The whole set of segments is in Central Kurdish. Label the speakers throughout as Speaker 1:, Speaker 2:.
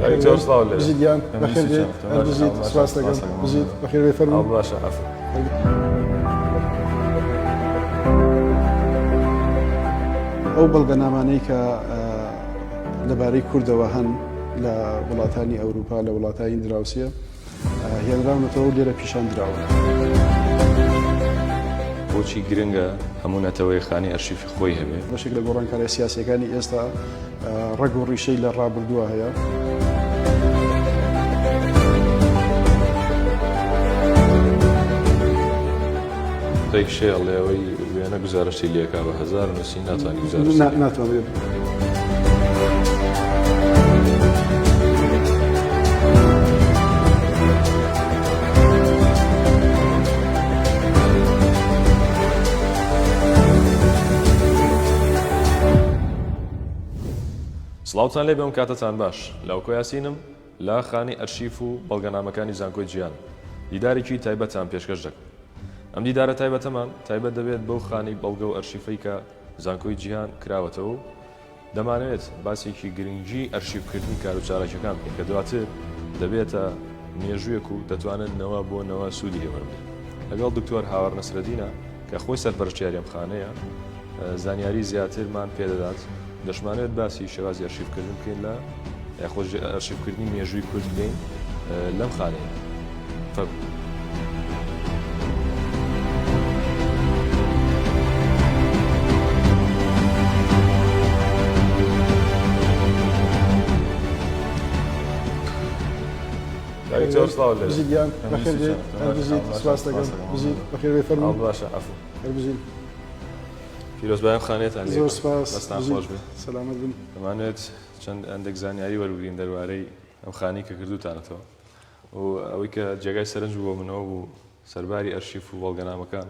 Speaker 1: بخير
Speaker 2: بزيديان بخير بيت بزيد سپاس دەکەم بزيد بخير بێ فەرموو
Speaker 1: باشە عفو
Speaker 2: ئەو بەڵگەنامانەی کە لەبارەی کوردەوە هەن لە وڵاتانی ئەوروپا لە وڵاتانی دراوسێ هێنراونەتەوە لێرە پیشان دراون.
Speaker 1: بۆچی گرنگە هەموو نەتەوەی خانی ئەرشیفی خۆی هەبێ
Speaker 2: بەشێک لە گۆڕانکاریە سیاسیەکانی ئێستا ڕێگ و ڕیشەی لە ڕابردووە هەیە.
Speaker 1: تێک شێڵێەوەی وێنە گزارشی لێکا بە 1930 ناتوانانی گزارش
Speaker 2: ناتوانێت.
Speaker 1: سڵاوتان لێ بێم کاتتان باش لاوکۆ یاسینم لە خانی ئەرشیف و بەڵگەنامەکانی زانکۆی جیهان دیدارێکی تایبەتان پێشکەش دەکەم. ئەم دیدارە تایبەتەمان تایبەت دەبێت بەو خانی بەڵگە و ئەرشیفەی کە زانکۆی جیهان کراوەتەوە و دەمانەوێت باسێکی گرنگی ئەرشیفکردنی کار و چارەکەکان بکەین کە دواتر دەبێتە مێژوویەک و دەتوانن بۆ سوودی هێوەربێت. لەگەڵ دکتۆر هاوار نەسرەدینە کە خۆی سەرپەرشتیاری ئەم خانەیە زانیاری زیاترمان پێدەدات. دەشمانێت باسی شێوازی ئەرشیفکردن بکەین لە یاخۆ ئەرشیفکردنی مێژووی کورد بکەین لەم خانەیە.
Speaker 2: بزیدیان بەخێر بێت بزید سپاس دەکەم بزید بەخێر بێ فەرموو
Speaker 1: باشە عفو
Speaker 2: بزید
Speaker 1: پیرۆزبایان خانێتان
Speaker 2: زۆر سپاس
Speaker 1: دەستان خۆش بێت
Speaker 2: سەلامەت بن.
Speaker 1: دەمانوێت چەند ئەندێک زانیاری وەربگرین دەروارەی ئەم خانی کە کردوتانەتەوە و ئەوەی کە جێگای سەرنج بۆ منەوە بوو سەرباری ئەرشیف و بەڵگەنامەکان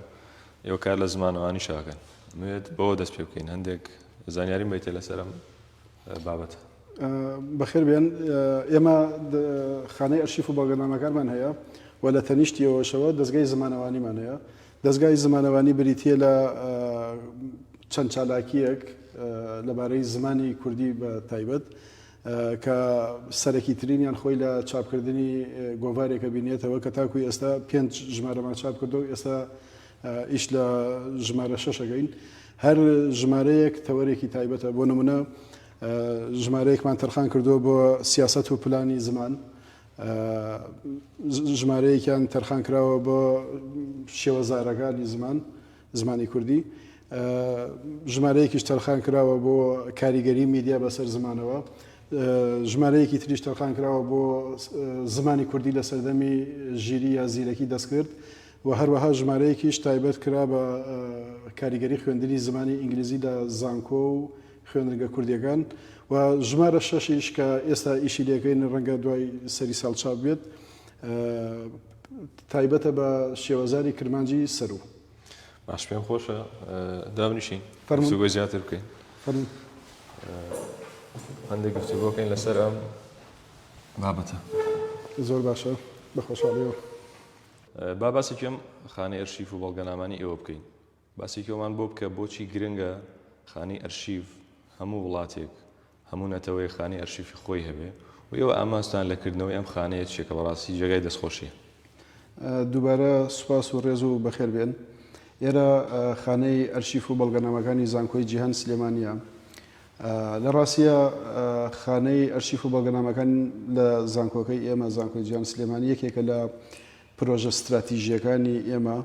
Speaker 1: ئێوە کار لە زمانەوانی شاکەن موێت بەوە دەست پێ بکەین هەندێک زانیاری بیتێ لەسەرم بابەتە.
Speaker 2: بەخێر بێن ئێمە خانەی ئەرشیف و بەڵگەنامەکانمان هەیە و لە تەنیشتیەوەشەوە دەستگای زمانەوانیمان هەیە. دەستگای زمانەوانی بریتە لە چەند چالاکیەک لەبارەی زمانی کوردی بە تایبەت کە سەرەکی ترینیان خۆی لە چاپکردنی گۆڤارێکە بینێتەوە کە تاکوی ئێستا 5 ژمارەمان چاپ کردو ئێستا ئیش لە ژمارە 6گەین. هەر ژمارەیەک تەوەرێکی تایبەتە بۆ نمونە ژمارەیەکمان تەرخان کردو بۆ سیاست و پلانی زمان ژمارەیەکیان تەرخان کراوە بۆ شێوەزارەکانی زمانی کوردی ژمارەیەکیش تەرخان کراوە بۆ کاریگەری میدیا بەسەر زمانەوە ژمارەیەکی تریش تەرخان کراوە بۆ زمانی کوردی لە سەردەمی ژیری یا زیرەکی دەستکرد و هەروەها ژمارەیەکیش تایبەت کرا بە کاریگەری خوێندنی زمانی ئینگلیزی لە زانکۆ و خوێندنگە کوردیەکان و ژمارە 6ش کە ئێستا ئیشی لەکەین ڕەنگە دوای سەری ساڵ چاپ بێت تایبەتە بە شێوەزاری کرمانجی سەرو.
Speaker 1: باش پێم خۆشە دابنیشین گفتوگۆ زیاتر بکەین هەندێک گفتوگۆ بکەین لەسەر ئەم بابەتە.
Speaker 2: زۆر باشە بەخۆشحاڵیەوە.
Speaker 1: با باسێکم خانەی ئەرشیف و بەڵگەنامانی ئێوە بکەین باسێکەوەمان بۆ بکە بۆچی گرنگە خانی ئەرشیف هەموو وڵاتێک هەموو نەتەوەی خانی ئەرشیفی خۆی هەبێ و ئێوە ئاماستان لەکردنەوەی ئەم خانەیە چێکە بەڕاستی جێگای دەستخۆشیە.
Speaker 2: دووبارە سوپاس و ڕێز و بەخێر بێن. ئێرە خانەی ئەرشیف و بەڵگەنامەکانی زانکۆی جیهان سلێمانیە. لە ڕاستیە خانەی ئەرشیف و بەڵگەنامەکان لە زانکۆکەی ئێمە زانکۆی جیهان سلێمانی یەکێکە لە پرۆژە استراتیژیەکانی ئێمە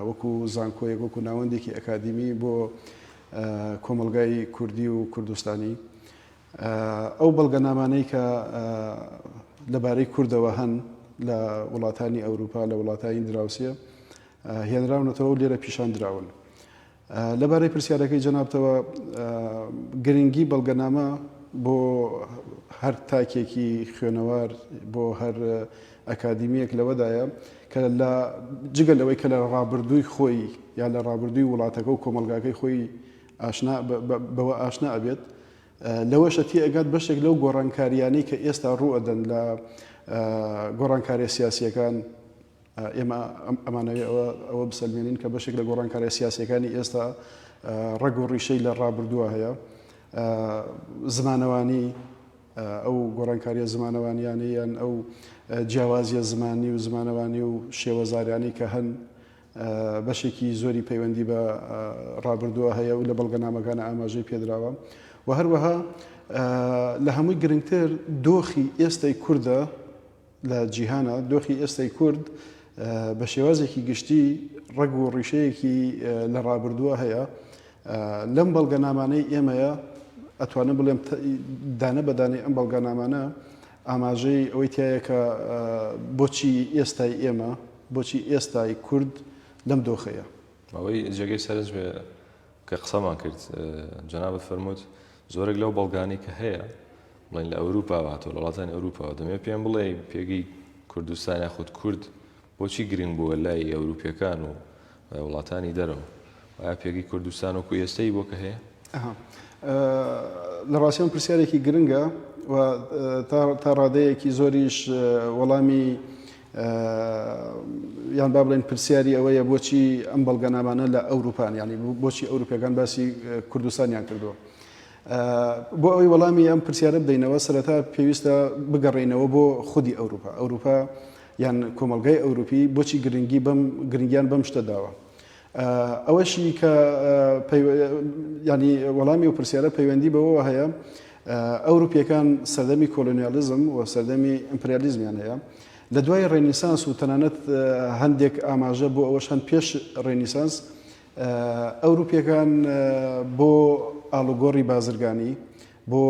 Speaker 2: وەکو زانکۆیەک وەکو ناوەندێکی ئەکادیمی بۆ کۆمەلگای کوردی و کوردستانی. ئەو بەڵگەنامانەی کە لەبارەی کوردەوە هەن لە وڵاتانی ئەوروپا لە وڵاتانی دراوسێ هێنراونەتەوە و لێرە پیشان دراون. لەبارەی پرسیارەکەی جەنابتەوە گرنگی بەڵگەنامە بۆ هەر تاکێکی خوێنەوار بۆ هەر ئەکادیمیەک لەوەدایە کە لە جگەل لەوەی کە لە ڕابردووی خۆی یا لە ڕابردووی وڵاتەکە و کۆمەلگاکەی خۆی بەوە ئاشنا ئەبێت لەوەشە تی ئەگات بەشێک لەو گۆڕانکاریانەی کە ئێستا ڕوئەدەن لە گۆڕانکاریە سیاسیەکان ئێمە ئەمانەوێ ئەوە بسەلمێنین کە بەشێک لە گۆڕانکاریە سیاسیەکانی ئێستا ڕێگ و ڕیشەی لە ڕابردووە هەیە زمانەوانی ئەو گۆڕانکاریە زمانەوانیانەی یان ئەو جیاوازیە زمانی و زمانەوانی و شێوەزاریانی کە هەن بەشێکی زۆری پەیوەندی بە ڕابردووە هەیە و لە بەڵگەنامەکانە ئاماژەی پێدراوە و هەروەها لە هەمووی گرنگتر دۆخی ئێستای کووردە لە جیهانە دۆخی ئێستای کورد بە شێوازێکی گشتی ڕەگ و ڕیشەیەکی لە ڕابردووە هەیە لەم بەڵگەنامانەی ئێمەیە ئەتوانم بڵێم دانە بەدانەی ئەم بەڵگەنامانە ئاماژەی ئەوەی تایە کە بۆچی ئێستای ئێمە بۆچی ئێستای کورد لەم دۆخەیە
Speaker 1: ئەوەی جێگەی سەرنج بێ کە قسەمان کرد جەنابەت فەرمووت زۆرێک لەو بەڵگانی کە هەیە بڵین لە ئەوروپا هاتۆ لە وڵاتانی ئەوروپاوە دەمێت پێم بڵێ پێگەی کوردستان یاخود کورد بۆچی گرنگ بووە لای ئەوروپیەکان و وڵاتانی دەرەوە ئایا پێگەی کوردستان وەکو ئێستەی بۆ کە هەیە
Speaker 2: لە ڕاستیان پرسیارێکی گرنگە و تا ڕادەیەکی زۆریش وەڵامی یان با بڵێن پرسیاری ئەوەیە بۆچی ئەم بەڵگەنامانە لە ئەوروپان ینی بۆچی ئەوروپیەکان باسی کوردستانیان کردووە بۆ ئەوەی وەڵامی ئەم پرسیارە بدەینەوە سەرەتا پێویستە بگەڕێینەوە بۆ خودی ئەوروپا یان کۆمەلگای ئەوروپی بۆچی گرنگیان بەم شتە داوە ئەوەشی کە ینی وەڵامی و پرسیارە پەیوەندی بەوە هەیە ئەوروپیەکان سەردەمی کۆلۆنیالیزم و سەردەمی ئیمپریالیزمیان هەیە لە دوای ڕێنیسانس و تەنانەت هەندێک ئاماژە بۆ ئەوەش هەند پێش ڕێنیسانس ئەوروپیەکان بۆ ئاڵوگۆڕی بازرگانی بۆ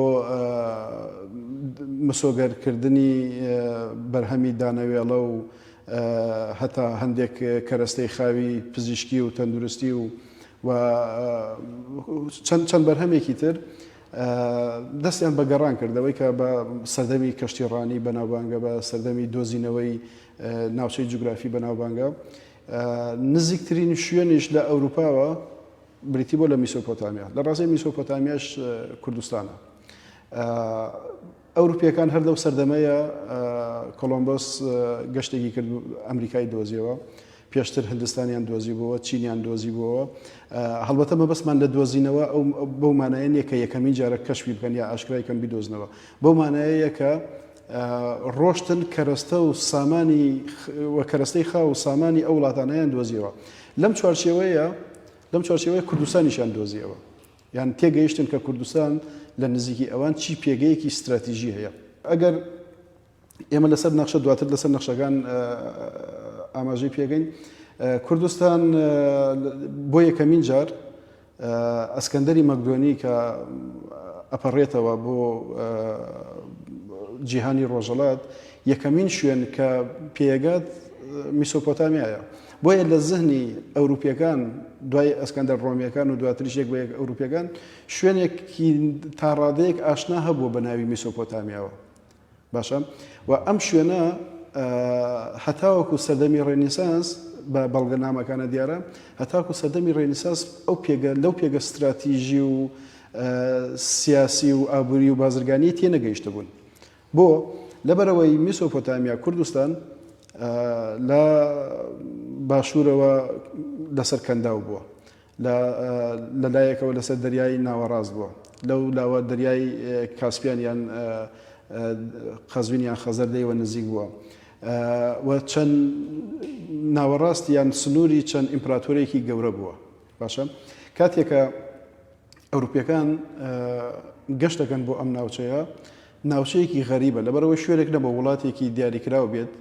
Speaker 2: مسۆگەرکردنی بەرهەمی دانەوێڵە و هەتا هەندێک کەرەستەی خاوی پزیشکی و تەندروستی و چەند بەرهەمێکی تر دەستیان بە گەڕان کردەوەی کە بە سەردەمی کەشتیڕانی بەناوبانگە بە سەردەمی دۆزینەوەی ناوچەی جوگرافی بەناوبانگە نزیکترین شوێنیش لە ئەوروپاوە بریتی بۆ لە میسۆپۆتامیا لە ڕاستی میسۆپۆتامیاش کوردستانە ئەوروپیەکان هەر لەو سەردەمەیە کۆلۆمبۆس گەشتێکی کرد ئەمریکای دۆزیەوە پێشتر هندستانیان دۆزی بووە چینیان دۆزی بووە هەڵبەتە مەبەستمان لە دۆزینەوە ئەو بەو مانایە نیە کە یەکەمین جارە کەشفی بکەن یا ئاشکرایکەن بیدۆزنەوە بەو مانایەیە کە ڕۆشتن کەرەستە و سامانی و کەرەستەی خاو و سامانی ئەو وڵاتانەیان دۆزیەوە لەم چوارچێوەیە کوردستانیشان دۆزیەوە یان تێگەیشتن کە کوردستان لە نزیکی ئەوان چی پێگەیەکی استراتیژی هەیە ئەگەر ئێمە لەسەر نەخشە دواتر لەسەر نەخشەکان ئاماژەی پێگەین کوردستان بۆ یەکەمین جار ئەسکەندەری مەکدۆنی کە ئەپەڕێتەوە بۆ جیهانی ڕۆژەڵات یەکەمین شوێن کە پێگات میسۆپۆتامیایە بۆیە لە زهنی ئەوروپیەکان دوای ئەسکەندەر ڕۆمیەکان و دواتریش یەک بە یەک ئەوروپیەکان شوێنێکی تا ڕادەیەک ئاشنا هەبووە بە ناوی میسۆپۆتامیاوە باشە و ئەم شوێنە هەتاوەکو سەردەمی ڕێنیسانس بە بەڵگەنامەکانە دیارە هەتاکو سەردەمی ڕێنیسانس لەو پێگە استراتیژی و سیاسی و ئابووری و بازرگانی تێنەگەیشتە بوون بۆ لەبەرەوەی میسۆپۆتامیا کوردستان لە باشوورەوە لەسەر کەنداو بووە لەلایەکەوە لەسەر دەریای ناوەڕاست بووە لەو لاوە دەریای کاسپیان یان قەزوین یان خەزەر لێوە نزیک بووە و چەند ناوەڕاست یان سنووری چەند ئیمپراتۆرێکی گەورە بووە باشە کاتێکە ئەوروپیەکان گەشتەکەن بۆ ئەم ناوچەیە ناوچەیەکی غەریبە لەبەرەوەی شوێنێک نەبوو وڵاتێکی دیاریکراوە بێت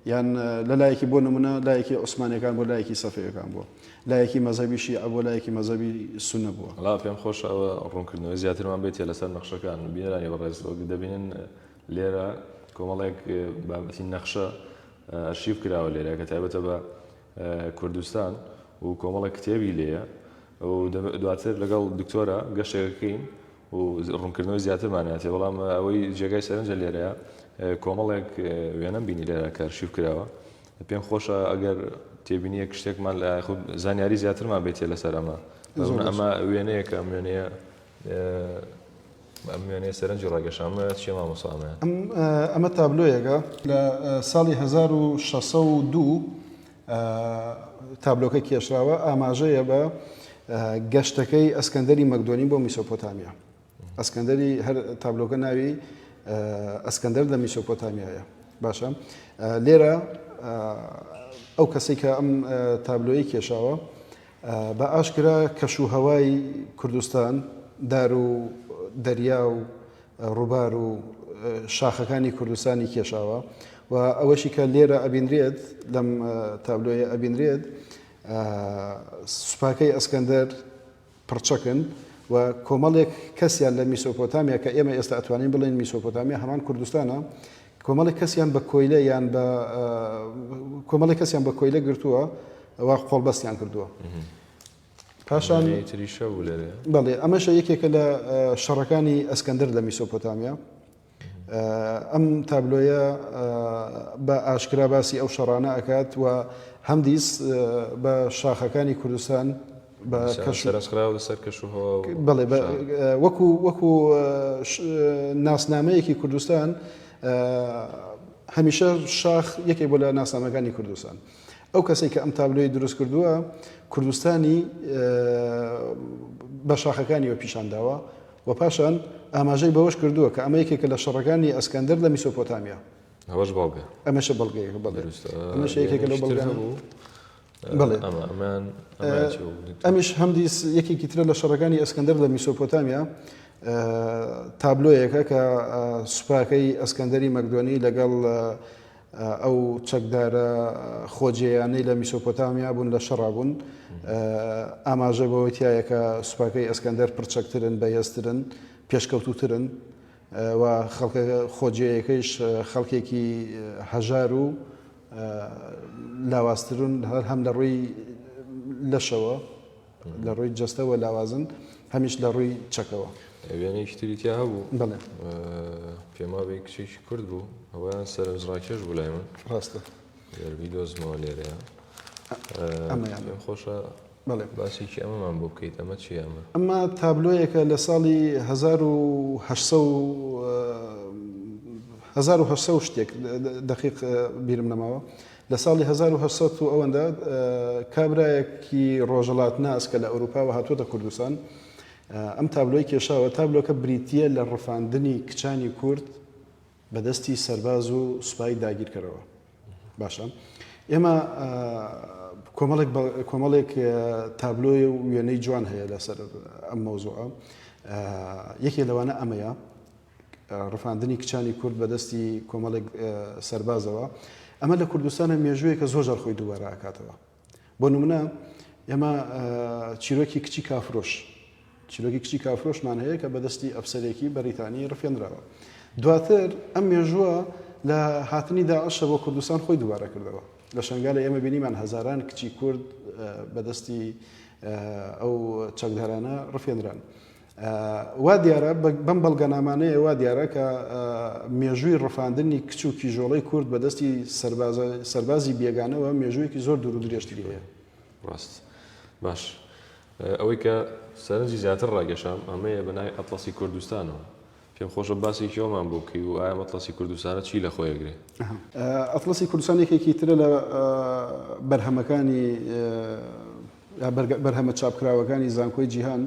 Speaker 2: یان لەلایەکی بۆ نمونە لایەکی عوسمانیەکان بۆ لایەکی سەفەویەکان بووە لایەکی مەزهەبی شیعە بۆ لایەکی مەزهەبی سونە بووە
Speaker 1: وڵا پێم خۆش ئەوە ڕوونکردنەوەی زیاترمان بێتە لەسەر نەخشەکان بینەرانی بەڕێز دەبینن لێرە کۆمەڵێک بابەتی نەخشە ئەرشیف کراوە لێرە کە تایبەتە بە کوردستان و کۆمەڵێک کتێبی لێیە و دواتر لەگەڵ دکتۆرە گەشتێکەکەین و ڕوونکردنەوەی زیاترمانێتێ بەڵام ئەوەی جێگای سەرنجە لێرەیە کۆمەڵێک وێنەم بینی لێرە کە ئەرشیف کراوە پێم خۆشە ئەگەر تێبینیە شتێکمان لە زانیاری زیاترمان بێتێ لەسەر ئەمە وێنەیەکە ئەمێنێ سەرنجی ڕاگەشامە چێ مامۆسامەیە
Speaker 2: ئەمە تابلۆیەکە لە ساڵی 1602 تابلۆکە کێشراوە ئاماژەیە بە گەشتەکەی ئەسکەندەری مەکدۆنی بۆ میسۆپۆتامیا ئەسکەندەری هەر تابلۆکە ناوی ئەسکەندەر لە میسۆپۆتامیایە باشە لێرە ئەو کەسێک کە ئەم تابلۆیی کێشاوە بە ئاشکرا کەشوهەوای کوردستان دار و دەریا و ڕووبار و شاخەکانی کوردستانی کێشاوە و ئەوەشی کە لێرە ئەبینرێت لەم تابلۆیە ئەبینرێت سوپاکەی ئەسکەندەر پڕچەکن و کۆمەڵێک کەسیان لە میسۆپۆتامیا کە ئێمە ئێستا ئەتوانین بڵێن میسۆپۆتامیا هەمان کوردستانە کۆمەڵێک کەسیان بە کۆیلە یان بە کۆمەڵێک کەسیان بە کۆیلە گرتووە و قۆڵبەستیان کردووە پاشان
Speaker 1: تریشە بوو لێرە
Speaker 2: بەڵێ ئەمەشە یەکێکە لە شەڕەکانی ئەسکەندەر لە میسۆپۆتامیا ئەم تابلۆیە بە ئاشکرا باسی ئەو شەڕانە ئەکات و هەمدیس بە شاخەکانی کوردستان بە
Speaker 1: سەرسخراوە لەسەر کەشوهەوا
Speaker 2: بڵێ وەکو ناسنامەیەکی کوردستان هەمیشە شاخ یەکێک بۆ لە ناسنامەکانی کوردستان ئەو کەسێک کە ئەم تابلۆی دروست کردووە کوردستانی بە شاخەکانیەوە پیشانداوە و پاشان ئاماژەی بەوەش کردووە کە ئەمە یەکێکە لە شەڕەکانی ئەسکەندەر لە میسۆپۆتامیا
Speaker 1: ئەوەش باڵگە
Speaker 2: ئەمەشە بەڵگەیەک بەڵێ ئەمەش یەکێکە لەو بەڵگانە بوو بڵێ ئەمیش هەمدیس یەکێکی ترە لە شەڕەکانی ئەسکەندەر لە میسۆپۆتامیا تابلۆیەکە کە سوپاکەی ئەسکەندەری مەکدۆنی لەگەڵ ئەو چەکدارە خۆجییانەی لە میسۆپۆتامیا بوون لە شەڕا بوون ئاماژە بەوەی تایە کە سوپاکەی ئەسکەندەر پرچەکترن بەهێزترن پێشکەوتوترن و خەڵکە خۆجیەکەیش خەڵکێکی هەژار و لاوازترون هەم لە ڕووی لەشەوە لە ڕووی جەستەوە لاوازن هەمیش لە ڕووی چەکەوە
Speaker 1: وێنەیەکی تریتیا هەبوو
Speaker 2: بڵێ
Speaker 1: پێماوەی کچێکی کورد بوو ئەویان سەرنجڕاکێش بوو لای من
Speaker 2: ڕاستە
Speaker 1: دەربی دۆزمەوە لێرەیە پێم خۆشە
Speaker 2: بڵێ
Speaker 1: باسێکی ئەمەمان بۆ بکەیت ئەمە چی ئەمە
Speaker 2: ئەمە تابلۆیەکە لە ساڵی 1970 شتێک دقیق بیرم نەماوە لە ساڵی 1970 ئەوەندە کابرایەکی ڕۆژەڵات ناس کە لە ئەوروپاوە هاتووەتە کوردستان ئەم تابلۆی کێشاوە تابلۆکە بریتیە لە ڕفاندنی کچانی کورد بەدەستی سەرباز و سوپای داگیرکەرەوە باشە ئێمە کۆمەڵێک تابلۆی و وێنەی جوان هەیە لەسەر ئەم مەوزوعە یەکێ لەوانە ئەمەیە ڕفاندنی کچانی کورد بەدەستی کۆمەڵێک سەربازەوە ئەمە لە کوردستانە مێژوویە کە زۆر خۆی دووبارە ئاکاتەوە بۆ نمونە ئێمە چیرۆکی کچی کافرۆش چیرۆکی کچی کافرۆشمان هەیە کە بەدەستی ئەفسەرێکی بەریتانی ڕفێنراوە دواتر ئەم مێژووە لە هاتنی داعشە بۆ کوردستان خۆی دووبارە کردەوە لە شنگالە ئێمە بینیمان هەزاران کچی کورد بەدەستی ئەو چەکدارانە ڕفێنران وا دیارە بەم بەڵگەنامانەیە وا دیارە کە مێژووی ڕفاندنی کچ و کیژۆڵەی کورد بەدەستی سەربازی بێگانەوە مێژوویەکی زۆر دوور و درێژتری هەیە
Speaker 1: ڕاست باش ئەوەی کە سەرنجی زیاتر ڕاگەشام ئەمەیە بەناوی ئەتڵەسی کوردستانەوە پێم خۆشە باسێکیەوەمان بۆ بکەی و ئایا ئەتڵەسی کوردستانە چی لە خۆیەگرێ
Speaker 2: ئەتڵەسی کوردستان یەکێکی ترە لە بەرهەمەکانی بەرهەمە چاپکراوەکانی زانکۆی جیهان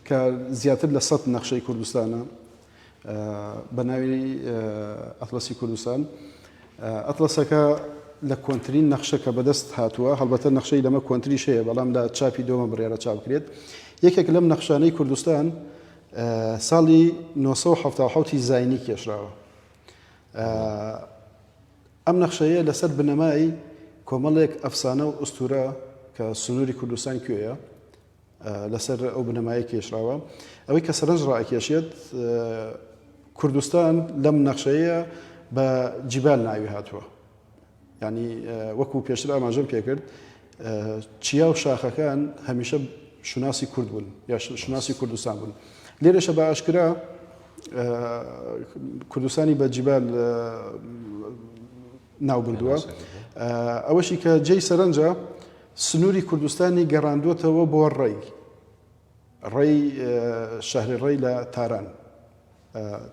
Speaker 2: کە زیاتر لە 100 نەخشەی کوردستانە بە ناوی ئەتڵەسی کوردستان ئەتڵەسەکە لە کۆنتترین نەخشە کە بەدەست هاتووە هەڵبەتە نەخشەی لەمە کۆنتتری شەیە بەڵام لە چاپی دۆمە بڕێرە چاپکرێت یەکێک لەم نەخشانەی کوردستان ساڵی 1970 زاینی کێشراوە ئەم نەخشەیە لەسەر بنەمای کۆمەڵێک ئەفسانە و ئوستورە کە سنووری کوردستان کوێیە لەسەر ئەو بنەمایە کێشراوە ئەوەی کە سەرنج ڕائکێشێت کوردستان لەم نەخشەیە بە جیبال ناوی هاتووە ینی وەکو پێشتر ئاماژەم پێکرد چیا و شاخەکان هەمیشە شوناسی کورد بوون یا شوناسی کوردستان بوون لێرەشە بە ئاشکرا کوردستانی بە جیبال ناو بردووە ئەوەشی کە جێی سەرنجە سنووری کوردستانی گەڕاندووەتەوە بۆ ڕێی شەهری ڕێی لە تاران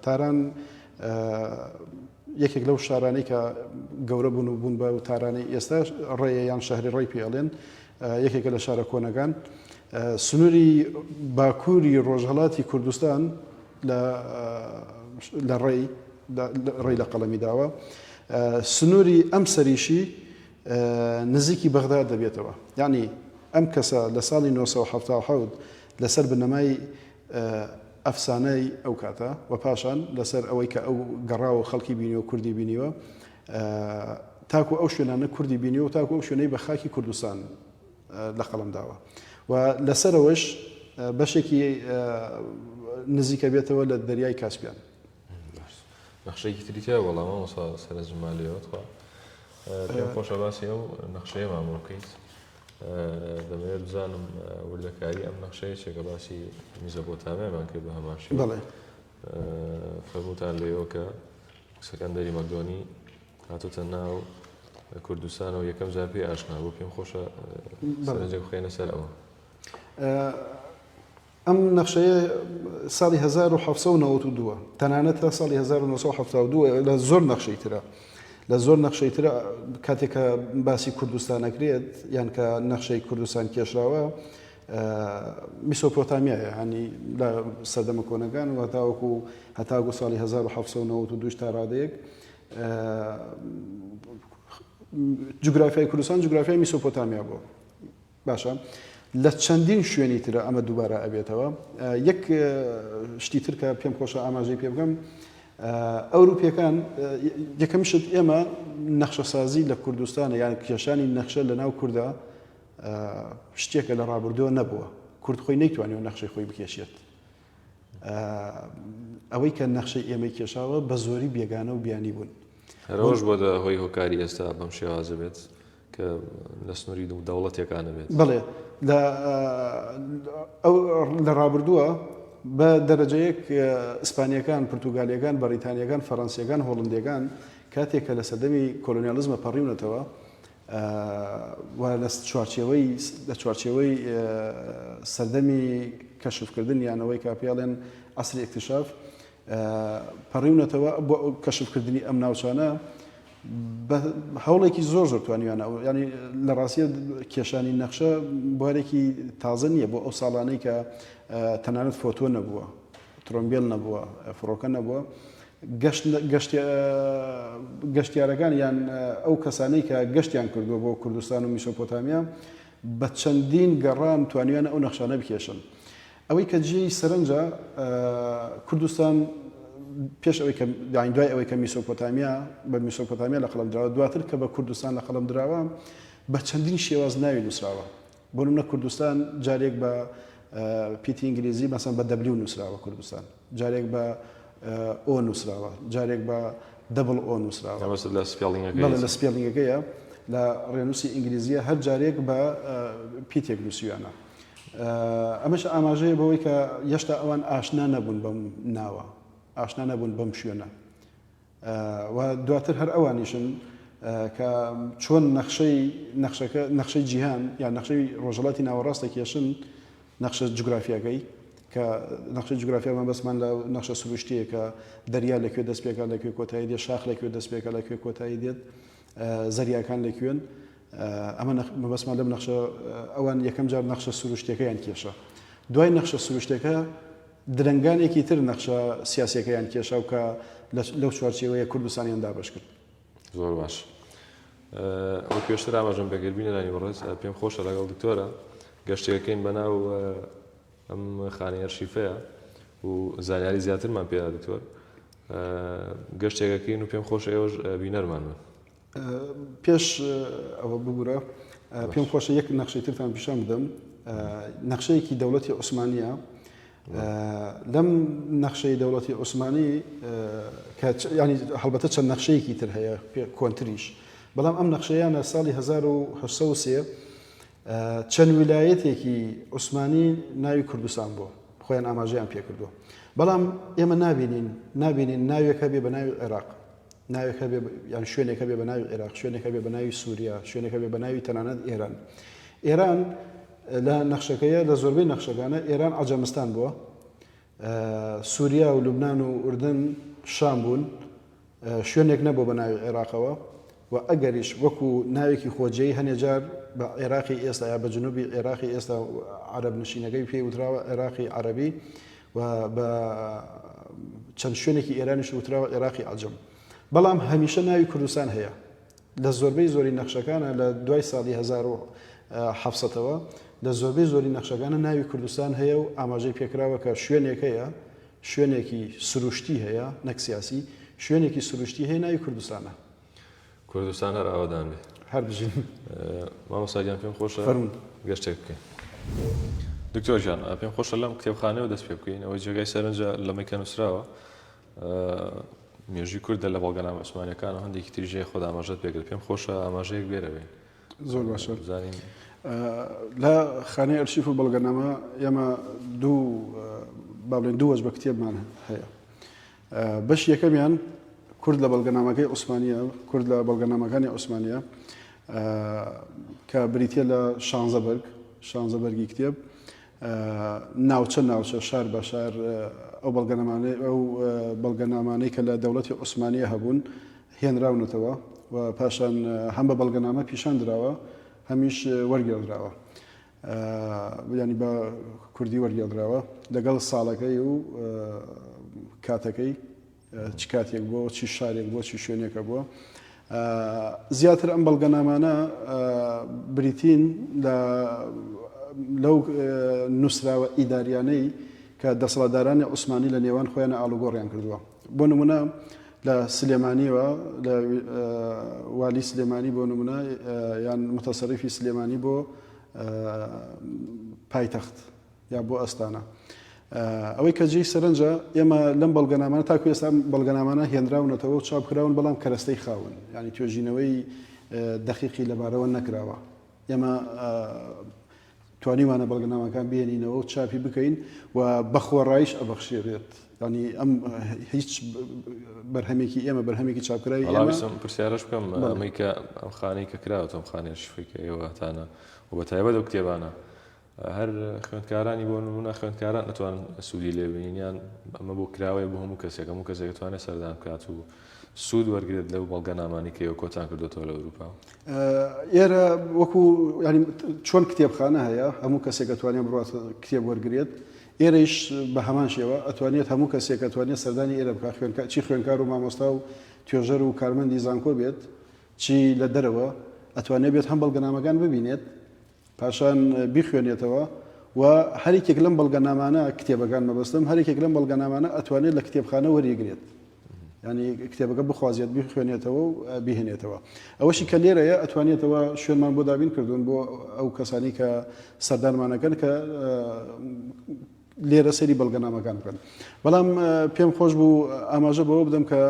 Speaker 2: تاران یەکێک لەو شارانەی کە گەورە بوون و بوون بە و تارانی ئێستا ڕێیە یان شەهری ڕێی پێڵێن یەکێکە لە شارە کۆنەکان سنووری باکووری ڕۆژهەڵاتی کوردستان لە ڕێی لە قەڵەمی داوە سنووری ئەم سەریشی نزیکی بەغداد دەبێتەوە یعنی ئەم کەسە لە ساڵی 1970 لەسەر بنەمای ئەفسانەی ئەو کاتە و پاشان لەسەر ئەوەی کە ئەو گەڕاوە خەڵکی بینیوە کوردی بینیوە تاکو ئەو شوێنانە کوردی بینیوە و تاکو ئەو شوێنەی بە خاکی کوردستان لە قەڵەم داوە و لەسەرەوەش بەشێکی نزیکە بێتەوە لە دەریای کاسپیان
Speaker 1: نەخشەیەکی تریتیا وەڵامە سەرە زمالەوە پێم خۆشە باسی ئەو نەخشەیە مامۆ بکەیت دەمەوێت بزانم وردەکاری ئەم نەخشەیە چێکە باسی میزۆپۆتامایەمان کرد بە هەمان شێوە
Speaker 2: بەڵێ
Speaker 1: فەرمووتان لێەوە کە سەکەندەری مەکدۆنی هاتوتە ناو کوردستان و یەکەم جار پێی ئاشنا بۆ پێم خۆشە سەرنجێک بخەینە سەر ئەوە
Speaker 2: ئەم نەخشەیە ساڵی 1992 تەنانەت تا ساڵی 1972 لە زۆر نەخشەی ترە لە زۆر نەخشەی ترە کاتێککە باسی کوردستانەکرێت یان کە نەخشەی کوردستان کێشراوە میسۆپۆتامیایە هەنی لە سەردەمە کۆنەکان و هەتاکو ساڵی 1992 تا ڕادەیەک جوگرافیای کوردستان جوگرافیای میسۆپۆتامیا بوو باشە لە چەندین شوێنی ترە ئەمە دووبارە ئەبێتەوە یەک شتی تر کە پێم خۆشە ئاماژەی پێ بگەم ئەوروپیەکان یەکەم شت ئێمە نەخشەسازی لە کوردستانە یان کێشانی نەخشە لە ناو کووردا شتێکە لە ڕابردووە نەبووە کورد خۆی نەیتوانێت نەخشەی خۆی بکێشێت ئەوەی کە نەخشەی ئێمەی کێشاوە بە زۆری بێگانە و بیانی بوون
Speaker 1: هەرەوەش بۆ هۆی هۆکاری ئێستا بەم شێوازە بێت کە لە سنووری دەوڵەتێکانە بێت
Speaker 2: بڵێ لە ڕابردووە بە دەرەجەیەک ئیسپانیەکان پرتوگالیەکان بەریتانیەکان فەڕەنسیەکان هۆڵندیەکان کاتێککە لە سەردەمی کۆلۆنیالیزمە پەڕیونەتەوە لە چوارچێوەی سەردەمی کەشفکردن یانەوەی کاپیاڵێن عەسری ئیکتیشاف پەڕیونەتەوە بۆ کەشفکردنی ئەم ناوچانە هەوڵێکی زۆر توانیوانە ینی لە ڕاستیە کێشانی نەخشە بوارێکی تازە نییە بۆ ئەو ساڵانەی کە تەنانەت فۆتۆ نەبووە ترۆمبیل نەبووە فڕۆکە نەبووە گەشتیارەکان یان ئەو کەسانەی کە گەشتیان کردووە بۆ کوردستان و میسۆپۆتامیا بە چەندین گەڕان توانیوانە ئەو نەخشانە بکێشن ئەوەی کە جێی سەرنجە کوردستان پێش ئەوەی کە دوای ئەوەی کە میسۆپۆتامیا بە میسۆپۆتامیا لە قەڵەم دراوە دواتر کە بە کوردستان لە قەڵەم دراوە بە چەندین شێواز ناوی نووسراوە بۆ نمونە کوردستان جارێک بە پیتی ئینگلیزی مەسەن بە دەبلیو نووسراوە کوردستان جارێک بە ئۆ نووسراوە جارێک بە دەبڵ ئۆ نووسراوە لە سپێڵینگەکەیە لە ڕێنووسی ئینگلیزیە هەر جارێک بە پیتێک نووسیوانە ئەمەش ئاماژەیە بەوەی کە هێشتا ئەوان ئاشنا نەبوون بەم ناوە ئاشنا نەبوون بەم شوێنە و دواتر هەر ئەوانیشن کە چۆن نەخشەی جیهان یان نەخشەی ڕۆژهەڵاتی ناوەڕاستە کێشن نەخشە جوگرافیاکەی کە نەخشە جوگرافیامان بەسمان لە نەخشە سروشتیە کە دەریا لەکوێ دەستپێکە لەکوێ کۆتایی دێت شاخ لەکوێ دەستپێکە لەکوێ کۆتایی دێت زەریاکان لەکوێن ئەمە بەسمان لەم نەخشە ئەوان یەکەم جار نەخشە سروشتەکەیان کێشە دوای نەخشە سروشتەکە درەنگانێکی تر نەخشە سیاسیەکەیان کێشە و کە لەو چوارچێوەیە کوردستانیان دابش کرد
Speaker 1: زۆر باش ئەو پێشتر ئاماژەم پێکردبینە لانی بەڕێز پێم خۆشە لەگەڵ دکتۆرە گەشتێکەکەین بەناو ئەم خانەی ئەرشیفەیە و زانیاری زیاترمان پێدا دکتۆر گەشتێکەکەین و پێم خۆشە ئێوەش بینەرمان بن
Speaker 2: پێش ئەوە بگورە پێم خۆشە یەک نەخشەی ترتان پیشان بدەم نەخشەیەکی دەوڵەتی عوسمانیە لەم نەخشەی دەوڵەتی عوسمانی ینی هەڵبەتە چەند نەخشەیەکی تر هەیە کۆنتریش بەڵام ئەم نەخشەیانە ساڵی 1970 چەند ویلایەتێکی عوسمانی ناوی کوردستان بووە خۆیان ئاماژەیان پێ کردووە بەڵام ئێمە نابینین ناوێکە بێ بە ناوی عێراق ناوێکە بێ یان شوێنێکە بێ بە ناوی عێراق شوێنێکە بێ بە ناوی سووریا شوێنێکە بێ بە ناوی تەنانەت ئێران لە نەخشەکەیە لە زۆربەی نەخشەکانە ئێران عەجەمستان بووە سووریا و لوبنان و ئوردن شام بوون شوێنێک نەبوو بە ناوی عێراقەوە و ئەگەریش وەکو ناوێکی خۆجێی هەنێجار بە عێراقی ئێستا یا بە جنوبی عێراقی ئێستا عەرەب نشینەکەی پێی وتراوە عێراقی عەرەبی و بە چەند شوێنێکی ئێرانیش وتراوە عێراقی عەجەم بەڵام هەمیشە ناوی کوردستان هەیە لە زۆربەی زۆری نەخشەکانە لە دوای ساڵی 1970ەوە لە زۆربەی زۆری نەخشەکانە ناوی کوردستان هەیە و ئاماژەی پێکراوە کە شوێنێک هەیە شوێنێکی سروشتی هەیە نەک سیاسی شوێنێکی سروشتی هەیە ناوی کوردستانە
Speaker 1: کوردستان هەر ئاوادان بێ
Speaker 2: هەر بژین
Speaker 1: مامۆستاگیان پێم خۆشە
Speaker 2: فەرمون
Speaker 1: گەشتێک بکەین دکتۆر ژیان پێم خۆشە لەم کتێبخانەوە دەست پێ بکەین ئەوەی جێگای سەرنجە لەمەکە نووسراوە مێژووی کوردە لە بەڵگەنامە عوسمانیەکانە هەندێکی تریژەیە خۆدا ئاماژەت پێکرد پێم خۆشە ئاماژەیەک بێرەوەین
Speaker 2: زۆر باشە
Speaker 1: بزانین
Speaker 2: لە خانەی ئەرشیف و بەڵگەنامە ئێمە دوو وەج بە کتێبمان هەیە بەش یەکەمیان کورد لە بەڵگەنامەکەی عوسمانیە کورد لە بەڵگەنامەکانی عوسمانیە کە بریتە لە شانزەبەرگی کتێب ناوچە شار بە شار ئەو بەڵگەنامانەی کە لە دەوڵەتی عوسمانیە هەبوون هێنراونەتەوە و پاشان هەم بە بەڵگەنامە پیشان درراوە هەمیش وەرگێڵراوە ینی بە کوردی وەرگێڵراوە لەگەڵ ساڵەکەی و کاتەکەی چ کاتێک بۆ چی شارێک بۆ چی شوێنێکە بووە زیاتر ئەم بەڵگەنامانە بریتین لەو نووسراوە ئیداریانەی کە دەسەڵاتدارانی عوسمانی لە نێوان خۆیانە ئاڵوگۆڕیان کردووە بۆ نمونە لە سلێمانیەوە لە والی سلێمانی بۆ نمونە یان متەسەریفی سلێمانی بۆ پایتەخت یا بۆ ئەستانە ئەوەی کە جێی سەرنجە ئێمە لەم بەڵگەنامانە تاکو ئێستا بەڵگەنامانە هێنراونەتەوە و چاپکراون بەڵام کەرەستەی خاون ینی توێژینەوەی دەقیقی لەبارەوە نەکراوە ئێمە توانیوانە بەڵگەنامەکان بێنینەوە و چاپی بکەین و بەخۆڕایش ئەبەخشێرێت ینی ئەم هیچ بەرهەمێکی ئێمە بەرهەمێکی چاپکراوی
Speaker 1: پرسیارش بکەم ئەمەی کە ئەم خانەی کە کراوەتە ئەم خانەی ئەرشیفەکە ئێوەتانە و بە تایبەت ئەو کتێبانە هەر خوێندکارانی بۆ نمونە خوێندکاران نەتوانن سوودی لێبینیان ئەمە بۆ کراوەیە بۆ هەموو کەسێک هەموو کەسێک دەتوانێت سەردان بکات و سوود وەرگێت لەو بەڵگەنامانی کە ئێوە کۆتان کردوێتەوە لە ئەوروپا
Speaker 2: ئێرە وەکو ینی چۆن کتێبخانە هەیە هەموو کەسێک دەتوانێت بڕاتە کتێب وەرگێت ئێرەش بە هەمان شێوە ئەتوانێت هەموو کەسێک ئەتوانێت سەردانی ئێرە بکات چی خوێندکار و مامۆستا و توێژەر و کارمەندی زانکۆ بێت چی لە دەرەوە ئەتوانێت بێت هەم بەڵگەنامەکان ببینێت پاشان بیخوێنێتەوە و هەرێکێک لەم بەڵگەنامانە کتێبەکان مەبەستم هەرێکێک لەم بەڵگەنامانە ئەتوانێت لە کتێبخانە وەریگرێت ینی کتێبەکە بخوازیێت بخوێنێتەوە و بیهێنێتەوە ئەوەشی کە لێرەیە ئەتوانێتەوە شوێنمان بۆ دابین کردوون بۆ ئەو کەسانی کە سەردانمانەکەن کە لێرە سەری بەڵگەنامەکان بکەن بەڵام پێم خۆش بوو ئاماژە بەوە بدەم کە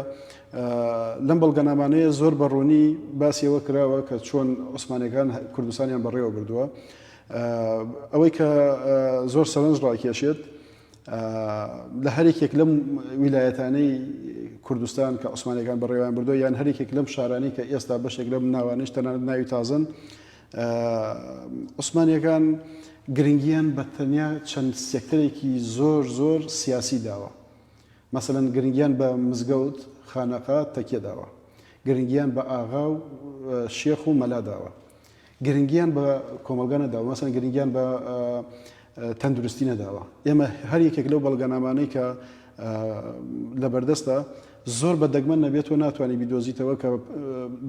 Speaker 2: لەم بەڵگەنامانەیە زۆر بەڕوونی باسیەوە کراوە کە چۆن عوسمانیەکان کوردستانیان بەڕێوە بردووە ئەوەی کە زۆر سەرنج ڕاکێشێت لە هەرێکێک لەم ویلایەتانەی کوردستان کە عوسمانیەکان بەڕێوەیان بردووە یان هەرێکێک لەم شارانی کە ئێستا بەشێک لەم ناوانش تەنانەت ناوی تازن عوسمانیەکان گرنگیان بە تەنیا چەند سێکتەرێکی زۆر سیاسی داوە مەسەلەن گرنگیان بە مزگەوت خانەقا تەکیە داوە گرنگیان بە ئاغا و شێخ و مەلا داوە گرنگیان بە کۆمەلگا نەداوە مەسەلەن گرنگیان بە تەندروستی نەداوە ئێمە هەر یەکێک لەو بەڵگەنامانەی کە لەبەردەستە زۆر بە دەگمەن نەبێت و ناتوانانی بیدۆزیتەوە کە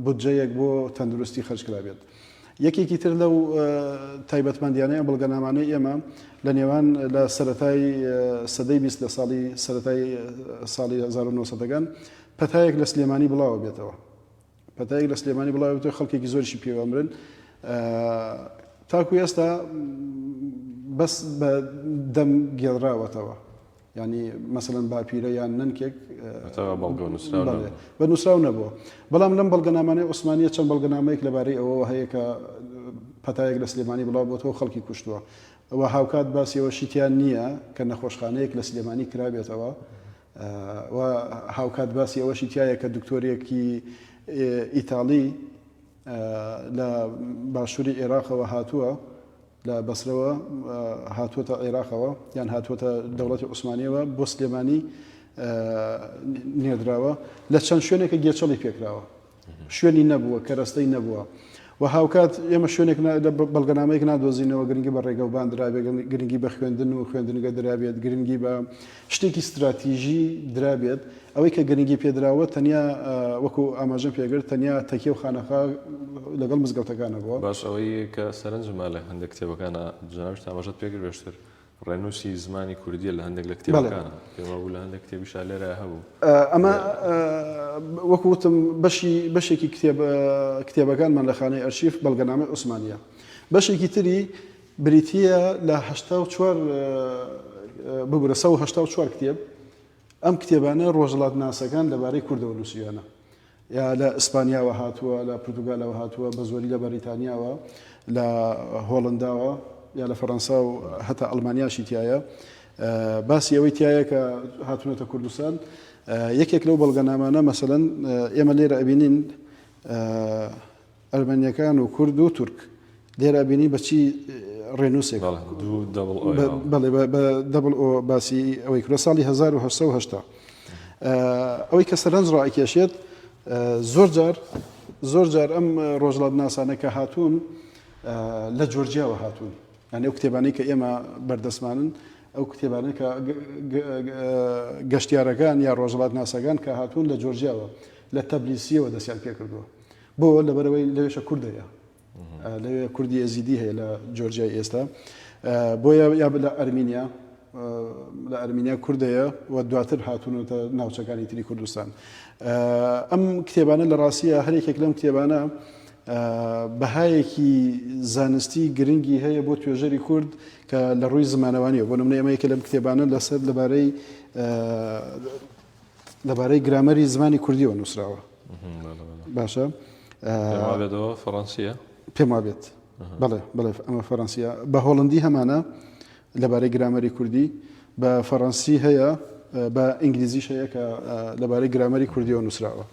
Speaker 2: بودجەیەک بۆ تەندروستی خەرجکرا بێت یەکێکی تر لەو تایبەتمەندیانەیە بەڵگەنامانەی ئێمە لە نێوان لە سەرەتای سەدەی 20 لە سەرەتای ساڵی 1970ەکان پەتایەک لە سلێمانی بڵاوە بێتەوە پەتایەک لە سلێمانی بڵاوە بێتەوە خەڵکێکی زۆریشی پێوەمرن تاکو ئێستا بەس بە دەم گێڵراوەتەوە ینی مەسەلەن باپیرە یان نەنکێک بە نووسراو نەبووە بەڵام لەم بەڵگەنامانەی عوسمانیە چەند بەڵگەنامەیەک لەبارەی ئەوە هەیە کە پەتایەک لە سلێمانی بڵاو بۆتەوە خەڵکی کوشتووە ئەوە هاوکات باسیەوە شیتیان نییە کە نەخۆشخانەیەک لە سلێمانی کرابێتەوە و هاوکات باسی ئەوەشی تایە کە دکتۆرێکی ئیتاڵی لە باشووری عێراقەوە هاتووە لە بەسرەوە هاتووەتە عێراقەوە یان هاتووەتە دەوڵەتی عوسمانیەوە بۆ سلێمانی نێدراوە لە چەند شوێنێکە گێچەڵی پێکراوە شوێنی نەبووە کەرەستەی نەبووە و هاوکات ئێمە شوێنێک بەڵگەنامەیەک نادۆزینەوە گرنگی بە ڕێگەوبان درابێت گرنگی بە خوێندن و خوێندنگە درابێت گرنگی بە شتێکی استراتیژی درابێت ئەوەی کە گرنگی پێدراوە تەنیا وەکو ئاماژەم پێگرت تەنیا تەکیە و خانەخا لەگەڵ مزگەوتەکانە بووە
Speaker 1: باش ئەوەی کە سەرنجمە لە هەندێک کتێبەکانە جنابش ئاماژەت پێگر بێشتر ڕێنووسی زمانی کوردیە لە هەندێک لە کتێبەکانە پێوە بوو لە هەندێک کتێبیشا لێرە هەبوو
Speaker 2: ئەمە وەکوتم بەشێکی کتێبەکانمان لە خانەی ئەرشیف بەڵگەنامەی عوسمانیە بەشێکی تری بریتیە لە 84 ببرە 184 کتێب ئەم کتێبانە ڕۆژهەڵات ناسەکان لەبارەی کوردەوە نووسیوانە یا لە ئیسپانیاوە هاتووە لە پورتوگالەوە هاتووە بە زۆری لە بەریتانیاوە لە هۆڵنداوە یا لە فەڕەنسا و هەتا ئەڵمانیاشی تایە باسی ئەوەی تایە کە هاتوونەتە کوردستان یەکێک لەو بەڵگەنامانە مەسەلەن ئێمە لێرە ئەبینین ئەلمانیەکان و کورد و تورک لێرە ئەبینی بەچی ڕێنووسێک بەڵێ بە دەبڵ ئۆ باسی ئەوەی کورە ساڵی 1970 ئەوەی کە سەرنج ڕائکێشێت زۆر جار ئەم ڕۆژهەڵات ناسانە کە هاتوون لە جۆرجیاوە هاتوون یعنی ئەو کتێبانەی کە ئێمە بەردەستمانن ئەو کتێبانەی کە گەشتیارەکان یا ڕۆژهەڵات ناسەکان کە هاتوون لە جۆرجیاوە لە تەبلیسیەوە دەستیان پێ کردووە بۆ لەبەرەوەی لەوێشە کوردەیە لەوێ کوردی ئەزیدی هەیە لە جۆرجیای ئێستا بۆیە یا لە ئەرمینیا کوردەیە و دواتر هاتوونەتە ناوچەکانی تری کوردستان ئەم کتێبانە لە ڕاستیە هەرێکێک لەم کتێبانە بەهایەکی زانستی گرنگی هەیە بۆ توێژەری کورد کە لە ڕووی زمانەوانیەوە بۆ نمونە ئەمەیەکە لەم کتێبانە لەسەر لەبارەی گرامەری زمانی کوردیەوە نووسراوە باشە
Speaker 1: فەڕەنسیە
Speaker 2: پێم وابێت بەڵێ ئەمە فەڕەنسیە بە هۆڵندی هەمانە لەبارەی گرامەری کوردی بە فەڕەنسی هەیە بە ئینگلیزیش هەیە کە لەبارەی گرامەری کوردیەوە نووسراوە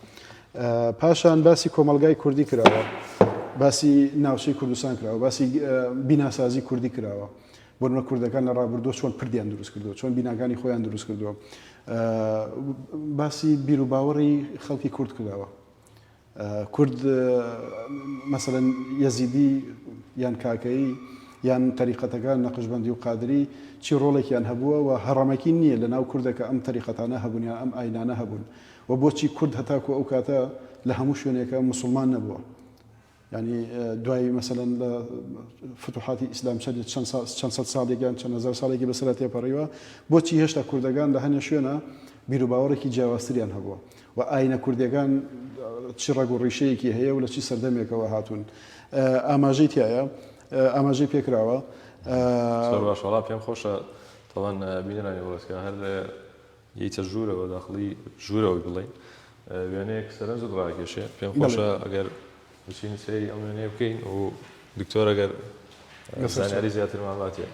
Speaker 2: پاشان باسی کۆمەلگای کوردی کراوە باسی ناوچەی کوردستان کراوە باسی بیناسازی کوردی کراوە بۆ نمونە کوردەکان لە ڕابردووە چۆن پردیان دروست کردووە چۆن بیناکانی خۆیان دروست کردووە باسی بیر و باوەڕی خەڵکی کورد کراوە کورد مەسەلەن یەزیدی یان کاکەیی یان تەریقەتەکان نەقشبەندی و قادری چی ڕۆڵێکیان هەبووە و هەڕەمەکی نییە لە ناو کوردەکە ئەم تەریقەتانە هەبوون یا ئەم ئاینانە هەبوون و بۆچی کورد هەتاکو ئەو کاتە لە هەموو شوێنێکە مسلمان نەبووە ینی دوای مەسەلەن لە فتوحاتی ئیسلام چەند سەد ساڵێکیان چەند هەزار ساڵێکی بەسەرا تێپەڕیوە بۆچی هێشتا کوردەکان لە هەنێ شوێنە بیر و باوەڕێکی جیاوازتریان هەبووە و ئاینە کوردەکان چی ڕەگ و ڕیشەیەکی هەیە و لە چی سەردەمێکەوە هاتوون ئاماژەی تایە ئاماژەی پێکراوە
Speaker 1: باشڵا پێم خۆشە تەوان بینرانی وڵاتکە هەر یەیتە ژوورەوە داخڵی ژوورەوەی بڵێن وێنەیەک سەرنج ڕاکێشێ پێم خۆشە ئەگەر بچین سەیری ئەم وێنەیە بکەین و دکتۆر ئەگەر زانیاری زیاتر ماڵاتیە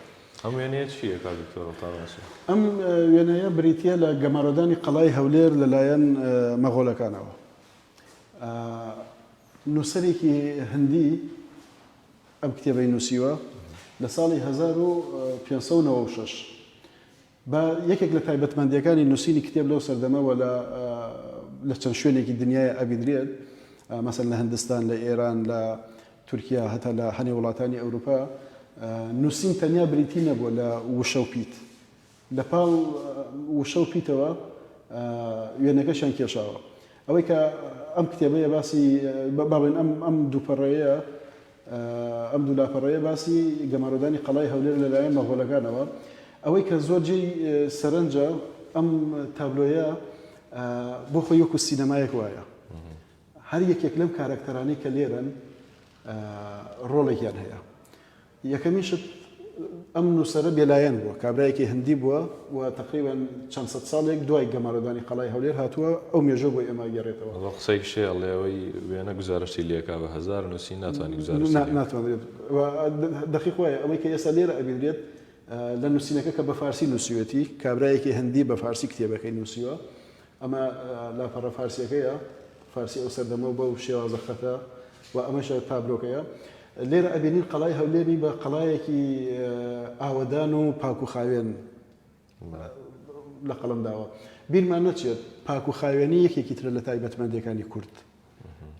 Speaker 1: ئەم وێنەیە چییە کار دکتۆر تاوانسی
Speaker 2: ئەم وێنەیە بریتیە لە گەمارۆدانی قەڵای هەولێر لەلایەن مەغۆڵەکانەوە نووسەرێکی هەندی ئەم کتێبەی نووسیوە لە ساڵی 1596 بە یەکێک لە تایبەتمەندیەکانی نووسینی کتێب لەو سەردەمەوە لە چەند شوێنێکی دنیای ئەبیدرێت مەسەن لە هەندستان لە ئێران لە تورکیا هەتا لە هەنێ وڵاتانی ئەوروپا نووسین تەنیا بریتی نەبووە لە وشە و پیت لە پاڵ وشە و پیتەوە وێنەکەشیان کێشاوە ئەوەی کە ئەم کتێبەیە باسی باڵێن ئەم دووپەڕەیە ئەم دوو لاپەڕەیە باسی گەمارۆدانی قەڵای هەولێر لەلایەن مەغۆڵەکانەوە ئەوەی کە زۆرجێی سەرنجە ئەم تابلۆیە بۆ خۆی وەکو سینەمایەک وایە هەر یەکێک لەم کارەکتەرانەی کە لێرن ڕۆڵێکیان هەیە یەکەمیشت ئەم نووسەرە بێلایەن بووە کابرایەکی هەندی بووە و تقریبان چەند سەد ساڵێک دوای گەمارۆدانی قەڵای هەولێر هاتووە ئەو مێژە بۆ ئێمە گەڕێتەوە
Speaker 1: قسەی شێ ئەڵێەوەی وێنە گزارشتی لێکا بە 1000 نووسین ناتوانانی گزارش
Speaker 2: ناتوانێت دقیق وایە ئەوەی کە ئێستا لێرە ئەبیدرێت لە نووسینەکە کە بە فارسی نووسیوەتی کابرایەکی هەندی بە فارسی کتێبەکەی نووسیوە ئەمە لاپەڕە فارسیەکەیە فارسی ئەو سەردەمە بەو شێوازە خەتە و ئەمەشە تابلۆکەیە لێرە ئەبینین قەڵای هەولێری بە قەڵایەکی ئاوەدان و پاک و خاوێن لە قەڵەمداوە بیرمان نەچێت پاک و خاوێنی یەکێکی ترە لە تایبەتمەندیەکانی کورد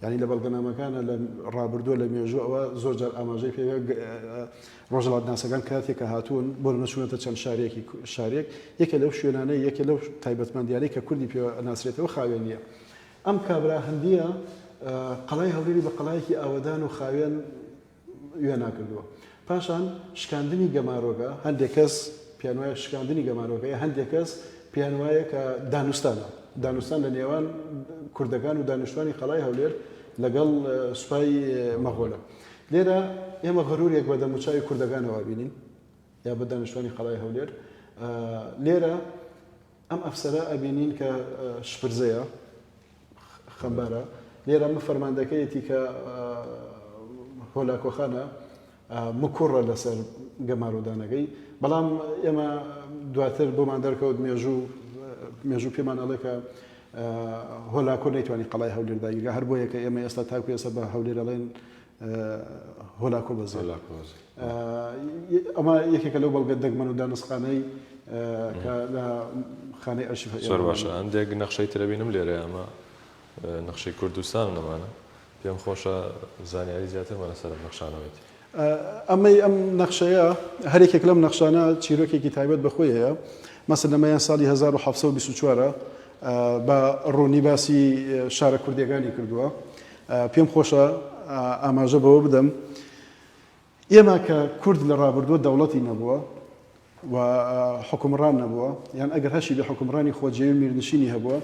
Speaker 2: ینی لە بەڵگەنامەکانە لە ڕابردووە لە مێژوو ئەوە زۆر جار ئاماژەی پێ ڕۆژهەڵات ناسەکان کاتێک کە هاتوون بۆ نەچوونەتە چەند شارێک یەکە لەو شوێنانەی یەکە لەو تایبەتمەندیانەی کە کوردی پێ ناسرێتەوە خاوێن نییە. ئەم کابرا هەندیە قەڵای هەولێری بە قەڵایەکی ئاوەدان و خاوێن وێنا کردووە. پاشان شکاندنی گەمارۆگە هەندێک کەس پیان وایە شکاندنی گەمارۆگەیە، هەندێک کەس پیان وایە کە دانوستان لە نێوان کوردەکان و دانیشتوانی قەڵای هەولێر لەگەڵ سوپای مەغۆلە. لێرە ئێمە غەرورێک بە دەموچاوی کوردەکانەوە بینین یا بە دانیشتوانی قەڵای هەولێر. لێرە ئەم ئەفسەرە ئەبینین کە شپرزەیە خەمبارە. لێرە ئەمە فەرماندەکەیەتی کە هۆلاکۆخانە مکوڕە لەسەر گەمارۆدانەکەی. بەڵام ئێمە دواتر بۆمان دەرکەوت مێژوو پێمان ئەڵێ کە هۆلاکۆ نەیتوانی قەڵای هەولێر داگیرگا، هەر بۆ یەکە ئێمە ئێستا تاکو ئێستا بە هەولێر ئەڵێن هۆلاکۆ بەزێ. ئەمە یەکێکە لەو بەڵگە دەگمەن و دانسخانەی کە لە خانەی ئەرشیف
Speaker 1: زۆر باشە. هەندێک نەخشەی ترەبینم لێرە ئەمە نەخشەی کوردستان نەمانە، پێم خۆشە زانیاری زیاترمان لەسەر نەخشانەوەیت.
Speaker 2: ئەم نەخشەیە هەرێکێک لەم نەخشانە چیرۆکێکی تایبەت بەخۆی هەیە. مەسەن لەمەیان ساڵی 1724 بە ڕوونی باسی شارە کوردیەکانی کردووە. پێم خۆشە ئاماژە بەوە بدەم ئێمە کە کورد لە ڕابردووە دەوڵەتی نەبووە و حکومڕان نەبووە، یان ئەگەر هەشی لە حکومڕانی خۆجێوی میرنشینی هەبووە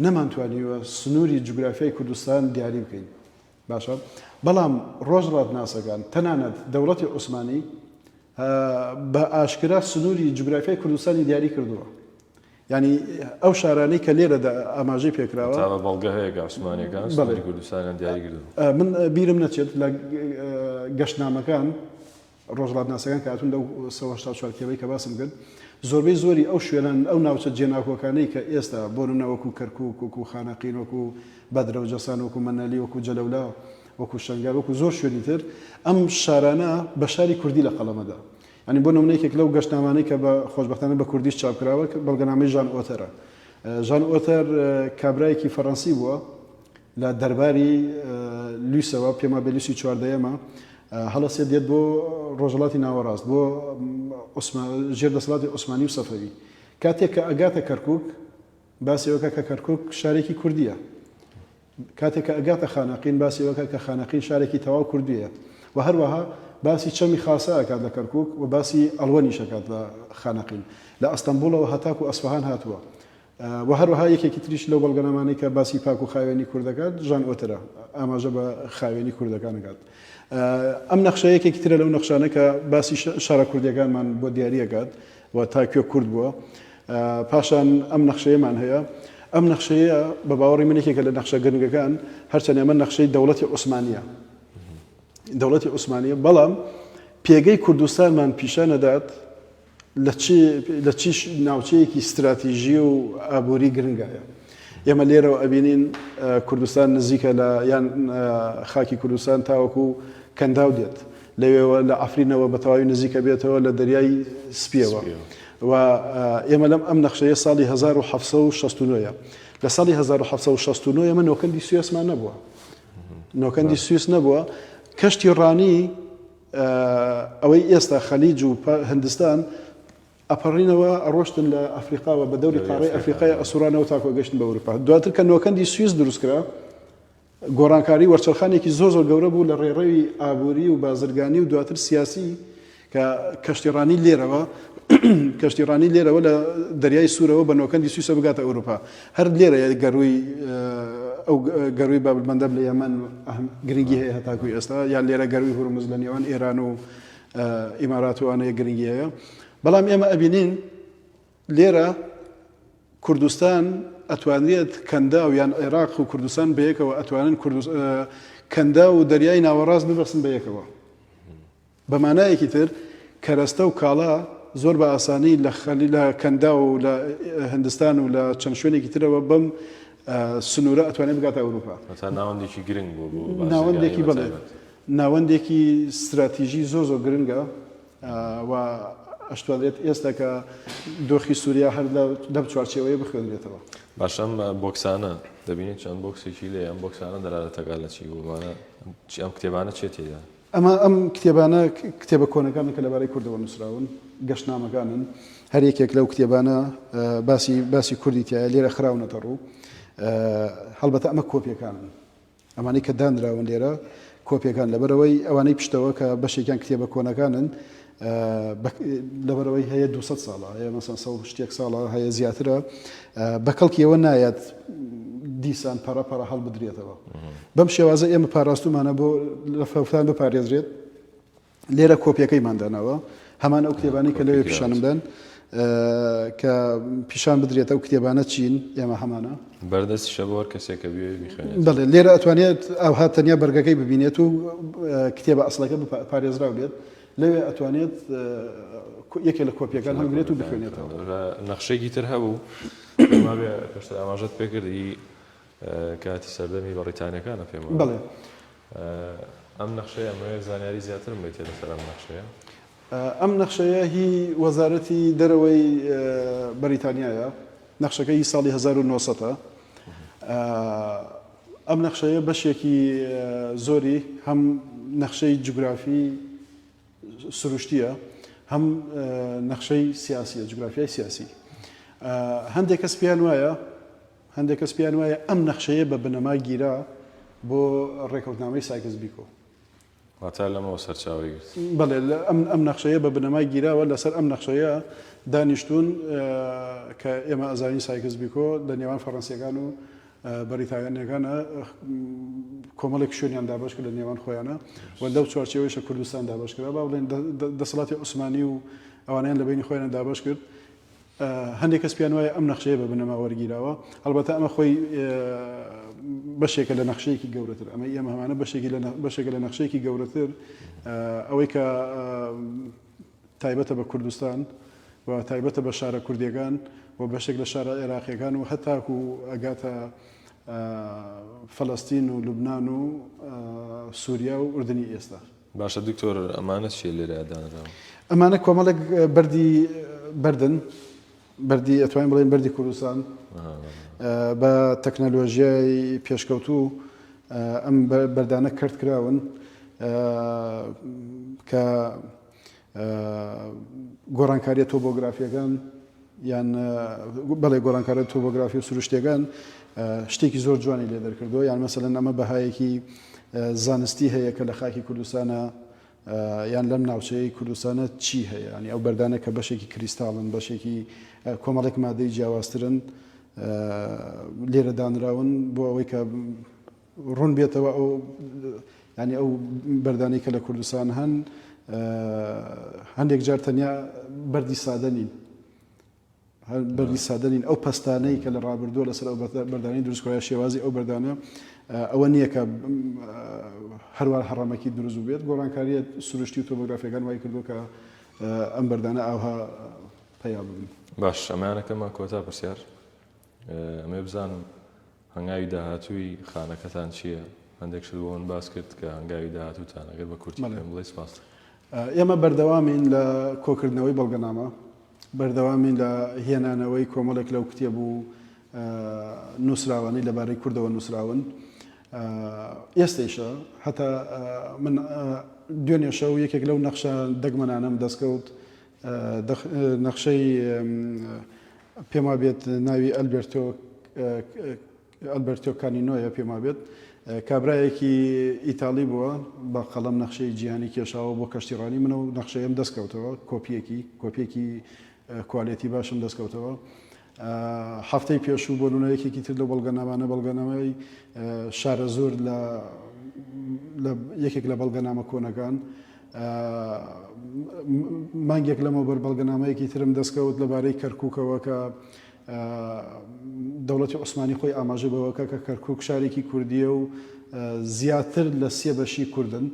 Speaker 2: نەمانتوانیوە سنووری جوگرافیای کوردستان دیاری بکەین. باشە، بەڵام ڕۆژڕات ناسەکان تەنانەت دەوڵەتی عوسمانی بە ئاشکرا سنووری جوگرافیای کوردستانی دیاری کردووە. ینی ئەو شارانەی کە لێرە ئاماژەی پێکراوە
Speaker 1: بەڵگە هەیە عوسمانیەکان سنووری کوردستانیان دیاری کردووە.
Speaker 2: من بیرم نەچێت لە گەشتنامەکان ڕۆژڵات ناسەکان کە هاتوون لەو 1970 کێوەی کە باسم کرد، زۆربەی زۆری ئەو شوێنان ئەو ناوچە جێناکۆکانەی کە ئێستا بۆ نمونە وەکو کەرکووک، وەکو خانەقین، وەکو بەدرە و جەسان، وەکو مەنەلی، وەکو جەلەولا، وەکو شەنگار، وەکو زۆر شوێنی تر، ئەم شارانە بە شاری کوردی لە قەڵەمەدا. ینی بۆ نمونەیەکێک لەو گەشتنامانەی کە بە خۆشبەختانە بە کوردیش چاپکراوە بەڵگەنامەی ژان ئۆتەرە. ژان ئۆتەر کابرایەکی فەڕەنسی بووە لە دەرباری لویسەوە، پێما بە لویسی چواردەیەمە هەڵەسێ دێت بۆ ڕۆژهەڵاتی ناوەڕاست، بۆ ژێردەسەڵاتی عوسمانی و سەفەوی. کاتێک کە ئەگاتە کەرکووک باسیەوەکە کە کەرکووک شارێکی کوردیە، کاتێک کە ئەگاتە خانەقین باسیەوەکە کە خانەقین شارێکی تەواو کوردیە، و هەروەها باسی چەمی خاسە ئەکات لە کەرکووک و باسی ئەڵوەنیش ئەکات لە خانەقین. لە ئەستەمبوڵەوە هەتاکو ئەسفەهان هاتووە. و هەروەها یەکێکی تریش لەو بەڵگەنامانەی کە باسی پاک و خاوێنی کوردەکات ژان ئۆتەرە ئاماژە بە خاوێنی کوردەکان ئەکات. ئەم نەخشەیەکێکی ترە لەو نەخشانە کە باسی شارە کوردیەکانمان بۆ دیاریەکات و تاکوێ کورد بووە. پاشان ئەم نەخشەیەمان هەیە. ئەم نەخشەیە بە باوەڕی من یەکێکە لە نەخشە گرنگەکان، هەرچەند ئەمە نەخشەی دەوڵەتی عوسمانیە، دەوڵەتی عوسمانیە، بەڵام پێگەی کوردستانمان پیشانەدات لە چی ناوچەیەکی استراتیژی و ئابووری گرنگایە. ئێمە لێرەوە ئەبینین کوردستان نزیکە لە یان خاکی کوردستان تاوەکو کەنداو دێت، لەوێەوە لە ئەفرینەوە بە تەواوی نزیکە بێتەوە لە دەریای سپیەوە. و ئێمە لەم ئەم نەخشەیە ساڵی 1769 لە ساڵی 1769 ئێمە نۆکەندی سوێسمان نەبووە، نۆکەندی سویس نەبووە. کەشتی ڕانی ئەوەی ئێستا خەلیج و هەندستان ئەپەڕینەوە ئەڕۆشتن لە ئەفریقاوە بە دەوری قاڕی ئەفریقای ئەسوورانەوە تاکۆ گەشتن بە ئەوروپا. دواتر کە نۆکەندی سویس دروستکرا، گۆڕانکاری وەرچەرخانێکی زۆر زۆر گەورە بوو لە ڕێڕەوی ئابووری و بازرگانی و دواتر سیاسی کە کەشتیڕانی لێرەوە کەشتیڕانی لێرەوە لە دەریای سوورەوە بە نۆکەندی سویسە بگاتە ئەوروپا. هەر لێرە ئەو گەروی بابلمەندەب لە یەمەن گرنگی هەیە هەتاکوی ئێستا، یان لێرە گەروی هورمز لە نێوان ئێران و ئیمارات وانەیە گرنگی هەیە. بەڵام ئێمە ئەبینین لێرە کوردستان ئەتوانێت کەندا و یان عێراق و کوردستان بەیەکەوە ئەتوانن کەندا و دەریای ناوەڕاست ببەستن بەیەکەوە. بەمانایەکی تر کەرەستە و کاڵا زۆر بە ئاسانی لە کەندا و لە هەندستان و لە چەند شوێنێکی ترەوە بەم سنوورە ئەتوانێت بگاتە ئەوروپا.
Speaker 1: ناوەندێکی گرنگ بوو،
Speaker 2: ناوەندێکی بڵێ ناوەندێکی استراتیژی زۆر زۆر گرنگە و ئەشتوانێت ئێستا کە دۆخی سووریا هەر لەم چوارچێوەیە بخوێنرێتەوە.
Speaker 1: باشەم بۆکسانە دەبینێت چەند بۆکسێکی لێ ئەم بۆکسانە دەراتەکە لە چی بوومانە ئەم کتێبانە چێتێدا
Speaker 2: ئەم کتێبانە کتێبە کۆنەکانە کە لەبارەی کوردەوە نووسراون گەشتنامەکانن هەر یەکێک لەو کتێبانە باسی کوردی تایە لێرە خراونەتە ڕوو هەڵبەتە ئەمە کۆپیەکانن ئەمانەی کە دانراون لێرە کۆپیەکان لەبەرەوەی ئەوانەی پشتەوە کە بەشێکیان کتێبە کۆنەکانن لەبەرەوەی هەیە 200 ساڵە هەیە مەسەن 100 شتێک ساڵە هەیە زیاترە بەکەڵکیەوە نایەت دیسان پەڕەپەڕە هەڵ بدرێتەوە بەم شێوازە ئێمە پاراستومانە بۆ لە فەوتان بپارێزرێت لێرە کۆپیەکەی مادانەوە هەمان ئەو کتێبانەی کە لەوێ پیشانمدان کە پیشان بدرێتە ئەو کتێبانە چین ئێمە هەمانە
Speaker 1: بەردەستی شەبوار کەسێکە بێ بخوێنێت
Speaker 2: بەڵێ لێرە ئەتوانێت ئەو هاتەنیا بەرگەکەی ببینێت و کتێبە ئەسڵەکە پارێزراو بێت لەوێ ئەتوانێت یەکێک لە کۆپیەکان هەڵگرێت و بخوێنێتەوە
Speaker 1: نەخشەیەکی تر هەبوو پێشتر ئاماژەت پێکردی کاتی سەردەمی بەڕیتانیەکانە پێم
Speaker 2: بڵێ
Speaker 1: ئەم نەخشەیە ئەمەوێ زانیاری زیاتر بیتێ لەسەر ئەم نەخشەیە
Speaker 2: ئەم نەخشەیە هی وەزارەتی دەرەوەی بەریتانیایە نەخشەکە هی ساڵی 1970 ئەم نەخشەیە بەشێکی زۆری هەم نەخشەی جوگرافی سروشتیە هەم نەخشەی سیاسیە جوگرافیای سیاسی هەندێک کەس پیان وایە ئەم نەخشەیە بە بنەما گیرا بۆ ڕێکەوتنامەی سایکس بیکۆ
Speaker 1: واتە لەمەوە سەرچاوی
Speaker 2: بەڵێ ئەم نەخشەیە بە بنەمای گیراوە لەسەر ئەم نەخشەیە دانیشتون کە ئێمە ئەزانین سایکس بیکۆ لە نێوان فەڕەنسیەکان و بەریتانیەکانە کۆمەڵێک شوێنیان دابش کرد لە نێوان خۆیانە و لەو چوارچێوەیشە کوردستان دابش کرا با بڵێن دەسەڵاتی عوسمانی و ئەوانیان لە بینی خۆیان دابش کرد هەندێک کەس پیان وایە ئەم نەخشەیە بە بنەما وەرگیراوە هەڵبەتە ئەمە خۆی بەشێکە لە نەخشەیەکی گەورەتر ئەمە ئێمە هەمانە بەشێکە لە نەخشەیەکی گەورەتر ئەوەی کە تایبەتە بە کوردستان و تایبەتە بە شارە کوردیەکان و بەشێک لە شارە عێراقیەکان و هەتاکو ئەگاتە فەڵەستین و لوبنان و سووریا و ئوردنی ئێستا
Speaker 1: باشە دکتۆر ئەمانە چیە لێرە دانراوە
Speaker 2: ئەمانە کۆمەڵێک بەردی ئەتوانین بڵێن بەردی کوردستان بە تەکنەلۆژیای پێشکەوتوو ئەم بەردانە کردکراون کە گۆڕانکاریە تۆپۆگرافیەکان یان بەڵێ گۆڕانکاریە تۆپۆگرافی و سروشتیەکان شتێکی زۆر جوانی لێ دەرکردووە یان مەسەلەن ئەمە بەهایەکی زانستی هەیە کە لە خاکی کوردستانە یان لەم ناوچەی کوردستانە چی هەیە ینی ئەو بەردانە کە بەشێکی کریستاڵن بەشێکی کۆمەڵێک مادەی جیاوازترن لێرە دانراون بۆ ئەوەی کە ڕوون بێتەوە ئەو ینی ئەو بەردانەی کە لە کوردستان هەن هەندێک جار تەنیا بەردی سادەنین ئەو پەستانەی کە لە ڕابردووە لەسەر ئەو بەردانی دروستکۆیە شێوازی ئەو بەردانە ئەوە نییە کە هەروار هەڕەمەکی دروست بێت گۆڕانکاریە سروشتی و تۆپۆگرافیەکان وای کردو کە ئەم بەردانە ئاوها پەیا ببن.
Speaker 1: باش ئەمانەکەمە کۆتا پرسیار ئەمێ بزانم هەنگاوی داهاتووی خانەکەتان چییە؟ هەندێک شت بۆن باس کرد کە هەنگاوی داهاتووتان ئەگەر بە کورتی پێم بڵێ سپاس.
Speaker 2: ئێمە بەردەوامین لە کۆکردنەوەی بەڵگەنامە بەردەوامین لە هێنانەوەی کۆمەڵێک لەو کتێب و نووسراوانی لەبارەی کوردەوە نووسراون ئێستێشە هەتا من دوێنێشە و یەکێک لەو نەخشە دەگمەنانم دەستکەوت نەخشەی پێما بێت ناوی ئەلبەرتۆ کانینۆیە پێما بێت کابرایەکی ئیتاڵی بووە بە قەڵەم نەخشەی جیهانی کێشاوە بۆ کەشتیڕانی منە و نەخشەیەم دەستکەوتەوە کۆپیەکی کوالیەتی باشم دەستکەوتەوە هەفتەی پێشوو بۆ نونەیەکێکی تر لە بەڵگەنامانە بەڵگەنامەی شارە زۆر یەکێک لە بەڵگەنامە کۆنەکان مانگێک لەمە بەر بەڵگەنامەیەکی ترم دەستکەوت لەبارەی کەرکووکەوە کە دەوڵەتی عوسمانی خۆی ئاماژە بەوەکە کە کەرکووک شارێکی کوردیە و زیاتر لە سێ بەشی کوردن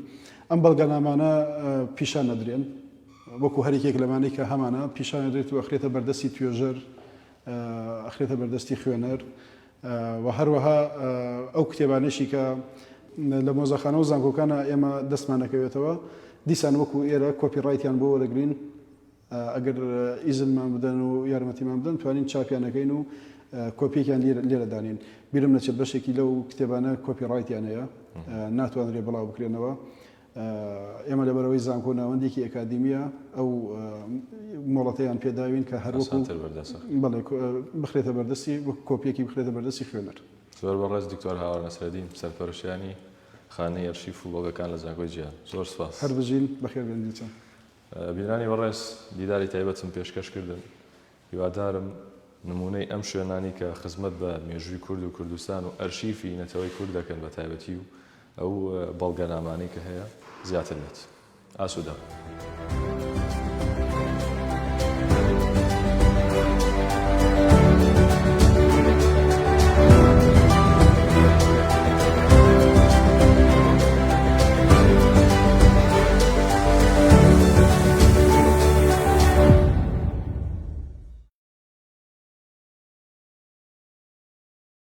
Speaker 2: ئەم بەڵگەنامانە پیشان نەدرێن وەکو هەرێکێک لەمانەی کە هەمانە پیشان نەدرێت و ئەخرێتە بەردەستی توێژەر ئەخرێتە بەردەستی خوێنەر و هەروەها ئەو کتێبانێشی کە لە مۆزەخانە و زانکۆکانە ئێمە دەستمانەکەوێتەوە دیسان وەکو ئێرە کۆپیڕایتیان بۆ وەرەگرین ئەگەر ئیزنمان بدەن و یارمەتیمان بدەن توانین چاپیانەکەین و کۆپیەکیان لێرە دانین. بیرم نەچێت بەشێکی لەو کتێبانە کۆپیڕایتیان هەیە ناتوانرێ بڵاو بکرێنەوە. ئێمە لەبەرەوەی زانکۆ ناوەندێکی ئەکادیمیە ئەو مۆڵەتەیان پێداوین کە هەروەکو بەڵێ بخرێتە بەردەستی کۆپیەکی بخرێتە بەردەستی خوێنەر.
Speaker 1: زۆر بەڕێز دکتۆر هاوار نەسرەدین سەرپەرشتیانی خانەی ئەرشیف و بەڵگەکان لە زانکۆی جیهان. زۆر سپاس.
Speaker 2: هەر بژین بەخێر بێن دیچەن.
Speaker 1: بینانی بەڕێز دیداری تایبەتم پێشکەشکردن. هیوادارم نمونەی ئەم شوێنانی کە خزمەت بە مێژووی کورد و کوردستان و ئەرشیفی نەتەوەی کورد دەکەن بە تایبەتی و ئەو بەڵگەنامانەی کە هەیە زیاتر بێت. ئاسوودە.